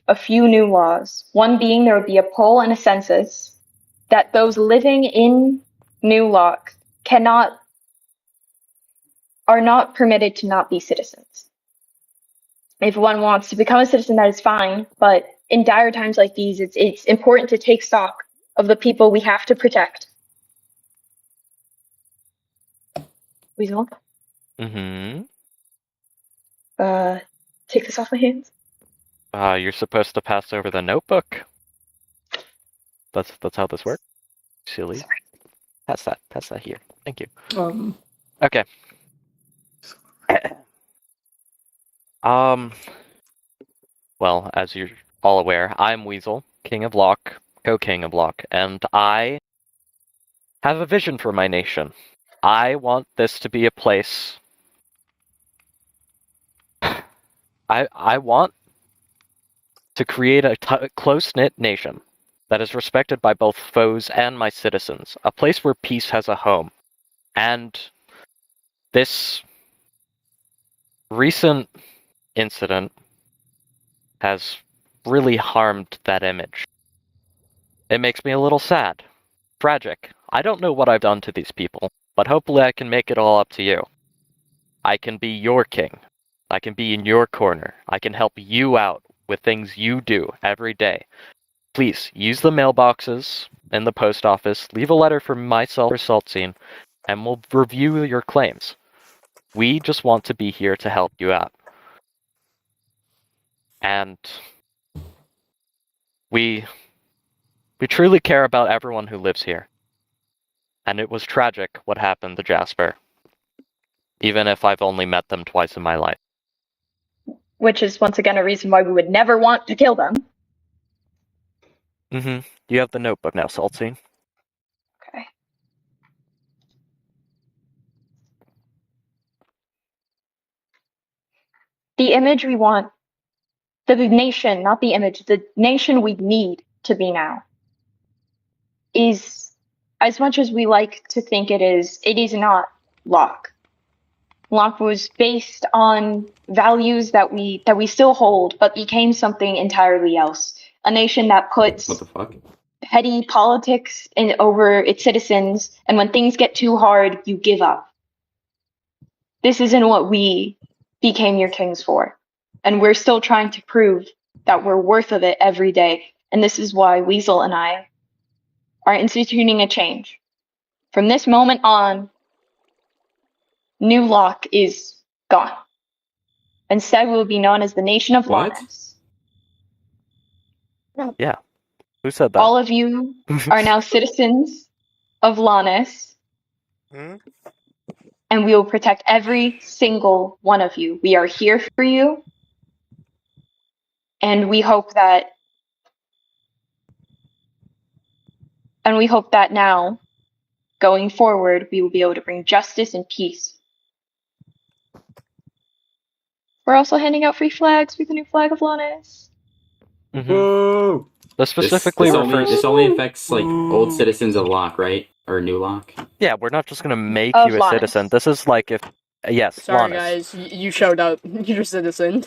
a few new laws. One being there would be a poll and a census that those living in New Loch are not permitted to not be citizens. If one wants to become a citizen, that is fine, but in dire times like these, it's important to take stock of the people we have to protect. Weasel? Mm-hmm. Take this off my hands. You're supposed to pass over the notebook. That's how this works. Silly. Sorry. Pass that here. Thank you. Okay. Well, as you're all aware, I'm Weasel, King of Loch, co-King of Loch, and I have a vision for my nation. I want this to be a place. I want to create a close-knit nation that is respected by both foes and my citizens, a place where peace has a home. And this recent incident has really harmed that image. It makes me a little sad. Tragic. I don't know what I've done to these people, but hopefully I can make it all up to you. I can be your king. I can be in your corner. I can help you out with things you do every day. Please, use the mailboxes in the post office, leave a letter for myself or Saltzine, and we'll review your claims. We just want to be here to help you out. And we truly care about everyone who lives here. And it was tragic what happened to Jasper, even if I've only met them twice in my life. Which is, once again, a reason why we would never want to kill them. Mm-hmm. You have the notebook now, Saltzine. Okay. The image we want, the nation, not the image, the nation we need to be now is, as much as we like to think it is not Loch. Loch was based on values that we still hold, but became something entirely else. A nation that puts What the fuck? petty politics over its citizens, and when things get too hard, you give up. This isn't what we became your kings for. And we're still trying to prove that we're worth of it every day. And this is why Weasel and I are instituting a change. From this moment on, New Loch is gone. Instead, we will be known as the Nation of What? laniss. Yeah. Who said that? All of you are now citizens of laniss. And we will protect every single one of you. We are here for you. And we hope that now, going forward, we will be able to bring justice and peace. We're also handing out free flags for the new flag of laniss. Mm-hmm. Whoa! This specifically refers. This only affects like old citizens of Loch, right? Or New Loch. Yeah, we're not just gonna make Of you a laniss. citizen. This is like if. Yes, Sorry, laniss. guys, you showed up. You're a citizen.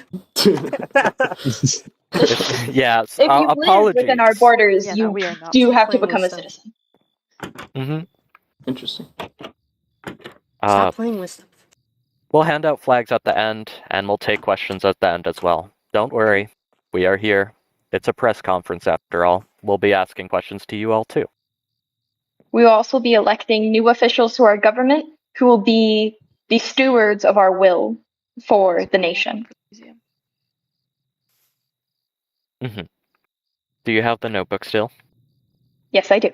Yeah, If you live apologies. within our borders, Yeah, you no, we are not do have to playing become a wisdom. citizen. Mm-hmm. Interesting. Stop playing with stuff. We'll hand out flags at the end, and we'll take questions at the end as well. Don't worry, we are here. It's a press conference after all. We'll be asking questions to you all too. We will also be electing new officials to our government who will be the stewards of our will for the nation. Mm-hmm. Do you have the notebook still? Yes, I do.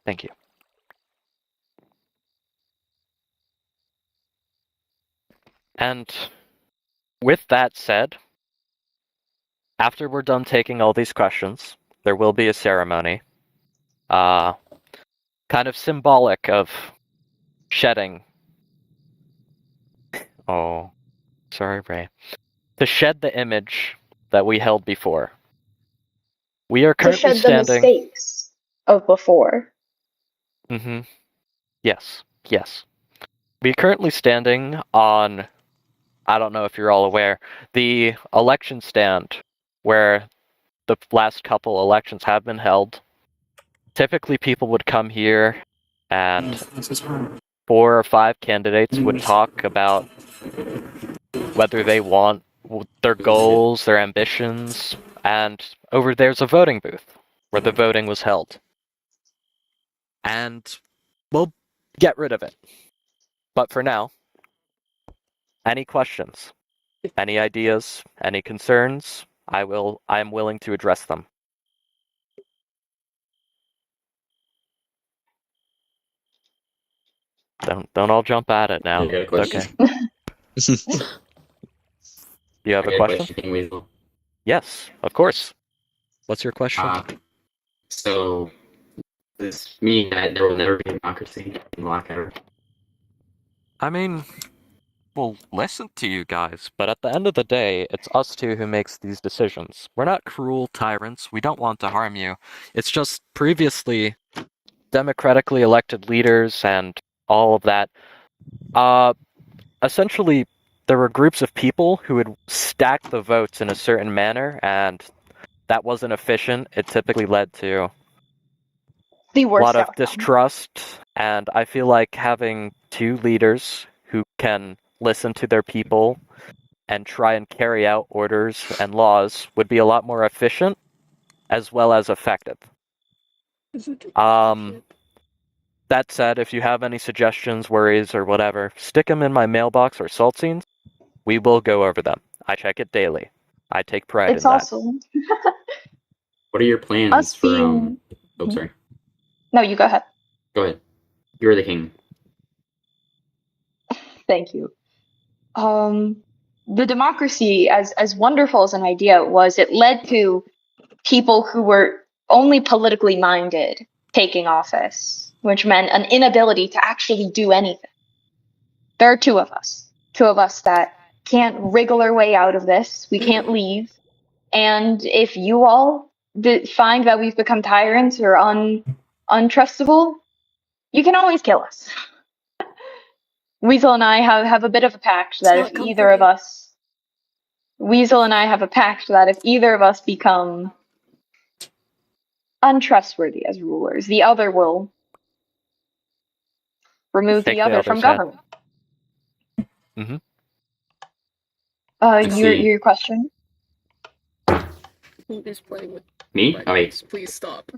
Thank you. And with that said, after we're done taking all these questions, there will be a ceremony. Kind of symbolic of shedding. Oh, sorry, Ray. To shed the image that we held before. We are To currently shed the standing. mistakes of before. Mm-hmm. Yes. We're currently standing on I don't know if you're all aware, the election stand where the last couple elections have been held, typically people would come here and 4 or 5 candidates would talk about whether they want their goals, their ambitions, and over there's a voting booth where the voting was held. And we'll get rid of it. But for now, any questions? Any ideas? Any concerns? I am willing to address them. Don't all jump at it now. I got a question. It's okay. You have I a got question? King Weasel. Yes, of course. What's your question? So, this meaning that there will never be a democracy in Lockout. I mean, we'll listen to you guys, but at the end of the day, it's us two who makes these decisions. We're not cruel tyrants. We don't want to harm you. It's just previously democratically elected leaders and all of that. Essentially, there were groups of people who would stack the votes in a certain manner, and that wasn't efficient. It typically led to The a worst lot of outcome. distrust, and I feel like having 2 leaders who can listen to their people and try and carry out orders and laws would be a lot more efficient as well as effective. That said, if you have any suggestions, worries, or whatever, stick them in my mailbox or salt scenes. We will go over them. I check it daily. I take pride It's in that. also What are your plans us for being. Oh, sorry. No, you go ahead. Go ahead. You're the king. Thank you. The democracy, as wonderful as an idea was, it led to people who were only politically minded taking office, which meant an inability to actually do anything. There are two of us that can't wriggle our way out of this. We can't leave. And if you all find that we've become tyrants or untrustable, you can always kill us. Weasel and I have a bit of a pact that if either of us, Weasel and I have a pact that if either of us become untrustworthy as rulers, the other will remove Take the other from other's head. government. Mm-hmm. Your question? Who is playing with Me? Oh, wait. Please stop.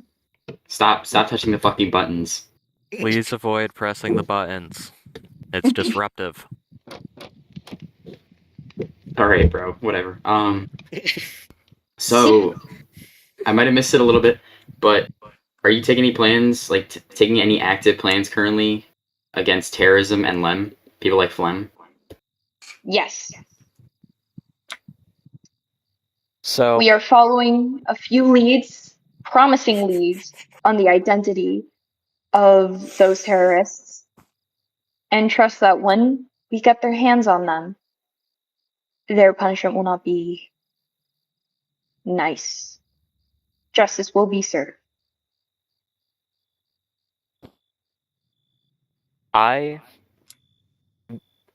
Stop touching the fucking buttons. Please avoid pressing the buttons. It's disruptive. Alright, bro. Whatever. So, I might have missed it a little bit, but are you taking any plans, like, taking any active plans currently against terrorism and Lem? People like Flem? Yes. So We are following a few leads, promising leads, on the identity of those terrorists, and trust that when we get their hands on them, their punishment will not be nice. Justice will be served. I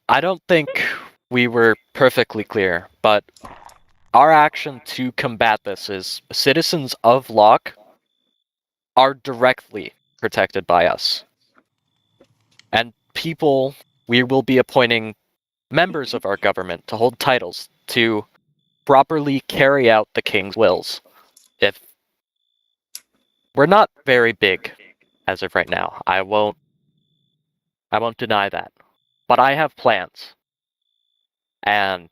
don't think we were perfectly clear, but our action to combat this is citizens of Loch are directly protected by us. And people, we will be appointing members of our government to hold titles to properly carry out the king's wills. If we're not very big as of right now, I won't deny that. But I have plans. And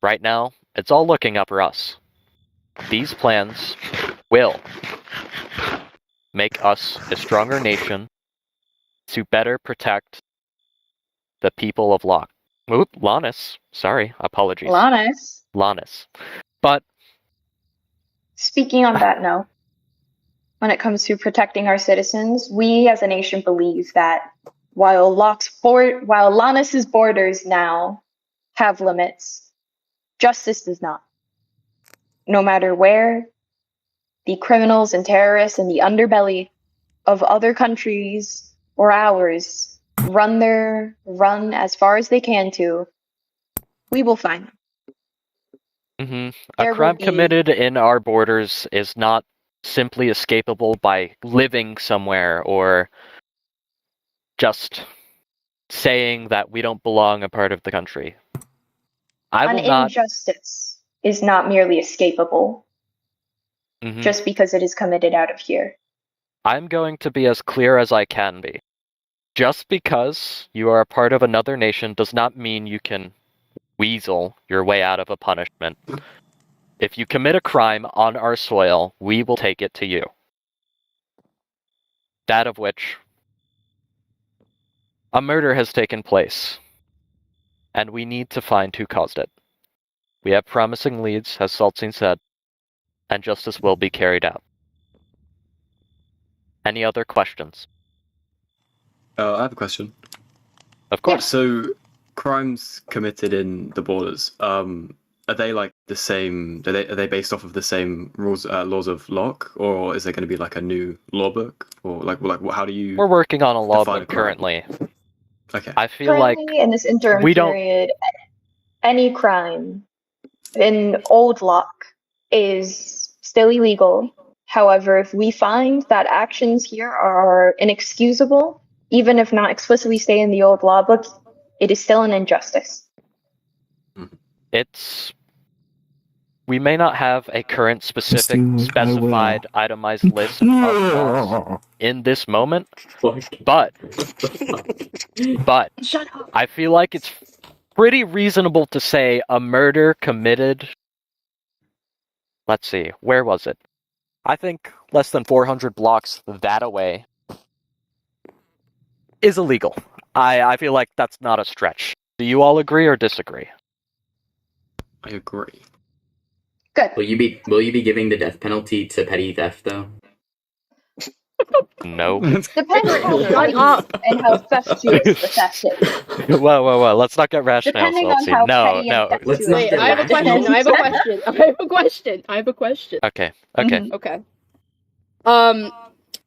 right now, it's all looking up for us. These plans will make us a stronger nation to better protect the people of Loch. Oop, Laniss. Sorry, apologies. Laniss. But Speaking on that note, when it comes to protecting our citizens, we as a nation believe that while Lannis's borders now have limits, justice does not. No matter where the criminals and terrorists in the underbelly of other countries or ours run as far as they can to, We will find them. A There will crime be- committed in our borders is not simply escapable by living somewhere or just saying that we don't belong a part of the country. I An will not. injustice is not merely escapable Mhm. just because it is committed out of here. I'm going to be as clear as I can be. Just because you are a part of another nation does not mean you can weasel your way out of a punishment. If you commit a crime on our soil, we will take it to you. That of which a murder has taken place, and we need to find who caused it. We have promising leads, as Saltzine said, and justice will be carried out. Any other questions? I have a question. Of course. So, crimes committed in the borders, are they like the same? Are they based off of the same rules, laws of Locke, or is there going to be like a new law book, or like how do you? We're working on a law define a book crime? currently. Okay. I feel like Currently, in this interim we don't- period, any crime in Old Loch is still illegal. However, if we find that actions here are inexcusable, even if not explicitly stated in the old law book, it is still an injustice. we may not have a current specific Mr. specified itemized list of laws in this moment, but Shut up. I feel like it's pretty reasonable to say a murder committed. Let's see, where was it? I think less than 400 blocks that away is illegal. I feel like that's not a stretch. Do you all agree or disagree? I agree. Good. Will you be giving the death penalty to petty theft though? No. Depends on how Shut petty up. and how festuous the theft is. Whoa. Let's not get rash now, Depending on Salty. how No, petty no. and festuous. Let's not Wait, get I have a rational. question. I have a question. I have a question. I have a question. Okay. Mhm. Okay.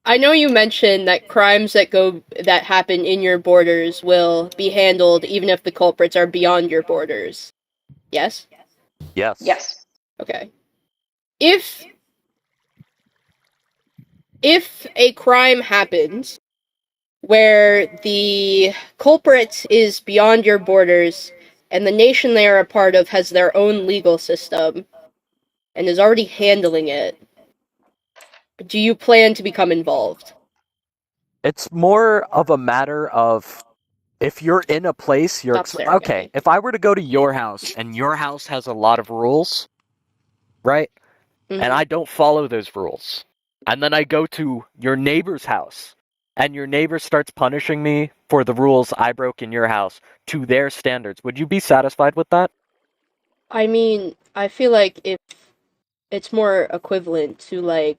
I know you mentioned that crimes that happen in your borders will be handled even if the culprits are beyond your borders. Yes? Yes. Yes. Okay. If a crime happens where the culprit is beyond your borders and the nation they are a part of has their own legal system and is already handling it, do you plan to become involved? It's more of a matter of if you're in a place, you're Stop staring at okay. me. If I were to go to your house and your house has a lot of rules, right? Mhm. And I don't follow those rules, and then I go to your neighbor's house, and your neighbor starts punishing me for the rules I broke in your house to their standards, would you be satisfied with that? I mean, I feel like if it's more equivalent to like,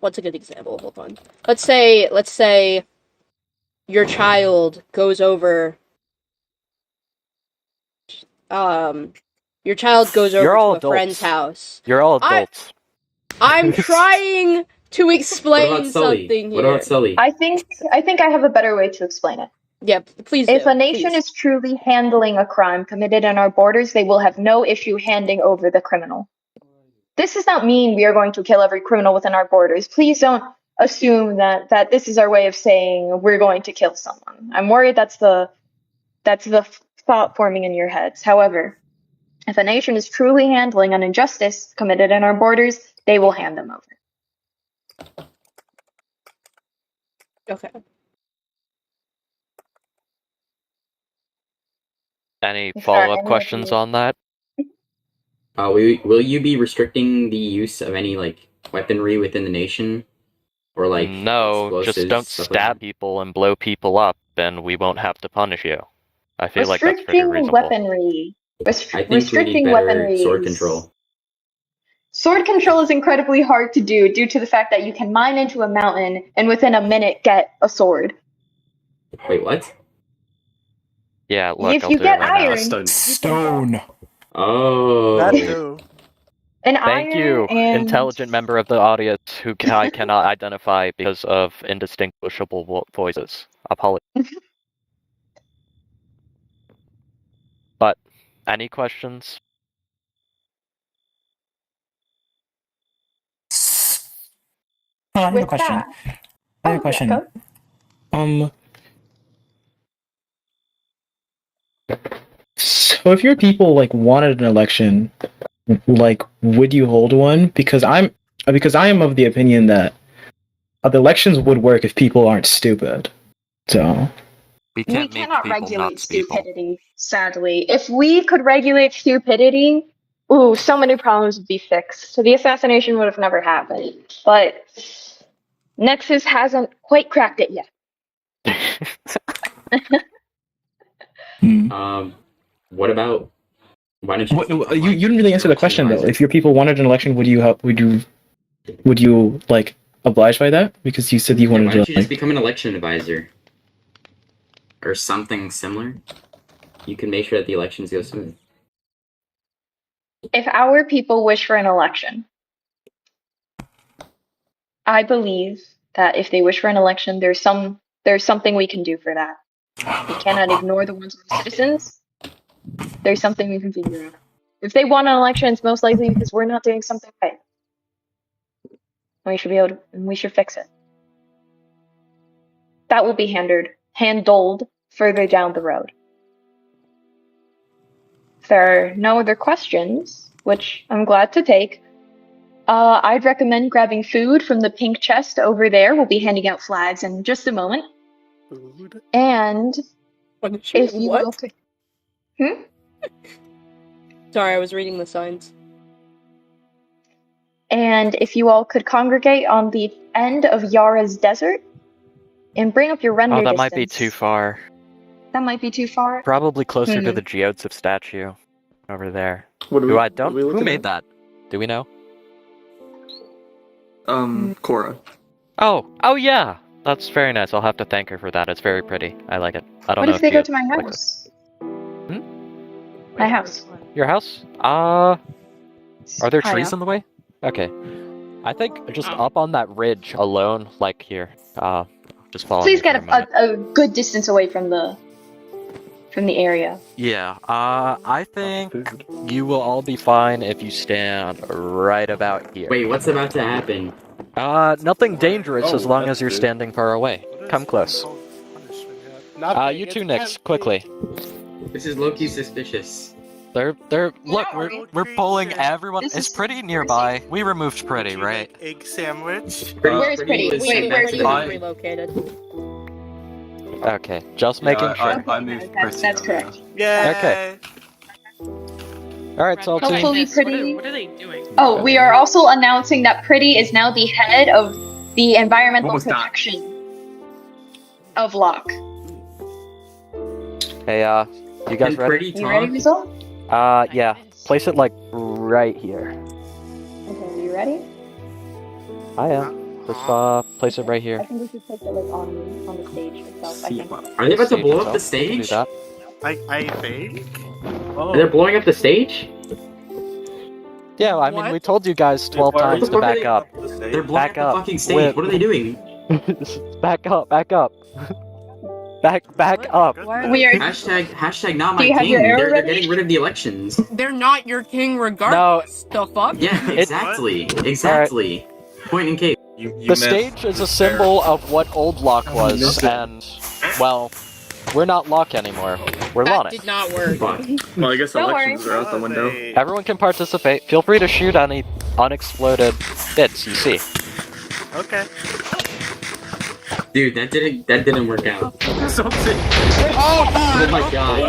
what's a good example? Hold on. Let's say your child goes over your child goes You're over all to a friend's adults. house. You're all adults. I'm trying to What explain about Sully? something here. What about Sully? I think I have a better way to explain it. Yeah, please If do, a nation please. is truly handling a crime committed on our borders, they will have no issue handing over the criminal. This does not mean we are going to kill every criminal within our borders. Please don't assume that this is our way of saying we're going to kill someone. I'm worried that's the thought forming in your heads. However, if a nation is truly handling an injustice committed in our borders, they will hand them over. Okay. Any If there are follow-up any questions other- on that? Will you be restricting the use of any like weaponry within the nation, or like No, just explosives, don't stuff like stab that? people and blow people up, then we won't have to punish you. I feel like that's pretty Restricting reasonable. weaponry. I think we Restricting need better weaponry sword is- control. Sword control is incredibly hard to do due to the fact that you can mine into a mountain and within a minute get a sword. Wait, what? Yeah, look, If I'll you do get it right now. iron, Stone. Oh, That too. an Thank iron you, and intelligent member of the audience who I cannot identify because of indistinguishable voices. Apologies. Any questions? Oh, I have a With question. that, I have a yeah, question. go. So if your people like wanted an election, like would you hold one? Because I am of the opinion that the elections would work if people aren't stupid. So We We can't make cannot people regulate nuts, people. stupidity, sadly. If we could regulate stupidity, ooh, so many problems would be fixed. So the assassination would have never happened. But Nexus hasn't quite cracked it yet. What about? Why don't you? you didn't really answer the question though. If your people wanted an election, would you help? Would you like oblige by that? Because you said you Why wanted don't to. you just become an election advisor or something similar? You can make sure that the elections go smooth. If our people wish for an election, I believe that if they wish for an election, there's something we can do for that. We cannot ignore the ones of the citizens. There's something we can figure out. If they want an election, it's most likely because we're not doing something right. We should fix it. That will be handled further down the road. If there are no other questions, which I'm glad to take, I'd recommend grabbing food from the pink chest over there. We'll be handing out flags in just a moment. Food? And if you all What? could... Sorry, I was reading the signs. And if you all could congregate on the end of Yara's desert and bring up your render Oh, that distance. might be too far. That might be too far. Probably closer to Hmm. the Geotsif statue over there. What do we? Who I what are don't. we Who looking made at? that? Do we know? Cora. Oh yeah. That's very nice. I'll have to thank her for that. It's very pretty. I like it. I don't What know if they go you to my like it. house? My house. Your house? Are there I trees know. in the way? Okay. I think just up on that ridge alone, like here. Just follow Please me get for a moment. a good distance away from the area. Yeah. I think Food. you will all be fine if you stand right about here. Wait, what's about to happen? Nothing dangerous as Oh, long that's as you're good. standing far away. Come close. You two next, quickly. This is low-key suspicious. Look, we're pulling everyone. This It's is- pretty nearby. We removed Pretty, Would you right? like egg sandwich? Where's Pretty? was Wait, sent back where's to We the- I- relocated. Okay, just making sure. I moved That's Pretty correct. Yay! Okay. Alright, so I'll take. Hopefully Pretty. What are they doing? Oh, we are also announcing that Pretty is now the head of the environmental What was that? protection of Loch. Hey, you guys Can ready? Pretty You ready, talk? Rizal? Yeah. Place it like right here. Okay, you ready? I am. Just place it right I here. think we should take it like on the stage itself. I think. Are they about to Stage blow up the itself. We can do stage? that. I think. Are they blowing up the stage? Yeah, I mean, What? we told you guys 12 What times the to fuck are back they- up. They're blowing Back up up. the fucking stage. Whip. What are they doing? Back up. Back up. back up. We are. Hashtag not Do my you have king. your arrow They're ready? getting rid of the elections. They're not your king regardless. The fuck? Yeah, exactly. Exactly. Point in case. The stage is a symbol of what old Loch was, and, well, we're not Loch anymore. We're That Laniss. did not work. Fuck. Well, I guess Don't elections are out the window. Everyone can participate. Feel free to shoot any unexploded bits you see. Okay. Dude, that didn't work out. Something. Oh my god.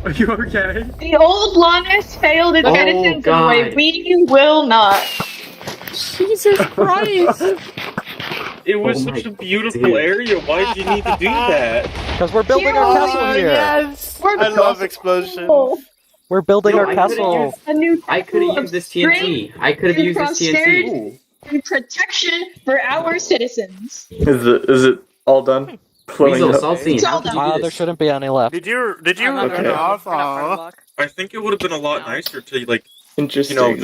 Are you okay? The old Laniss failed its Oh, citizens in a God. way we will not. Jesus Christ! It was Oh my such a beautiful dude. area. Why did you need to do that? Because we're building our castle here. Yes! We're I love explosions. We're building No, our I could've castle. used- A new I could have used this TNT. I could have used this TNT. and protection for our citizens. Is it all done? Flowing Weasel, up? Saltine, It's how all could you done. do There this? shouldn't be any left. Did you Okay. turn off? Aw. I think it would have been a lot nicer to, like, Interesting.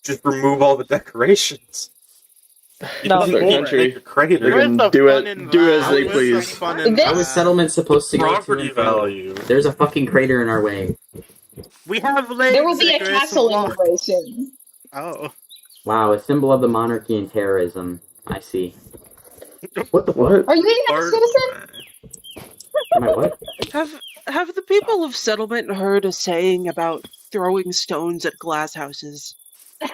just remove all the decorations. No. It's their country. They Where's can the do fun it. in Do that? as they Where's the please. fun in This- How is that? settlement supposed to go Property to and fro? value. There's a fucking crater in our way. We have legs. There will be a Icarus, castle in walk. the way soon. Oh. Wow, a symbol of the monarchy and terrorism. I see. What the What? Are you eating a Hard- citizen? Am I what? Have the people of settlement heard a saying about throwing stones at glass houses?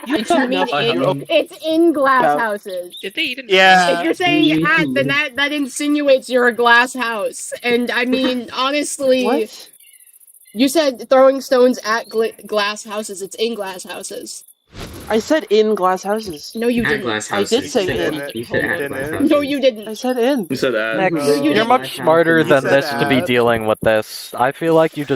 You It's, don't know what you're it's in glass about. houses. Did they even? Yeah. If you're saying hat, then that insinuates you're a glass house. And I mean, honestly, What? you said throwing stones at glass houses. It's in glass houses. I said in glass houses. No, you At didn't. glass I houses. did say You said in. at- You said at glass houses. No, you didn't. I said in. Who said that? Next, No, you you're didn't. much smarter You than said this to be that. dealing with this. I feel like you just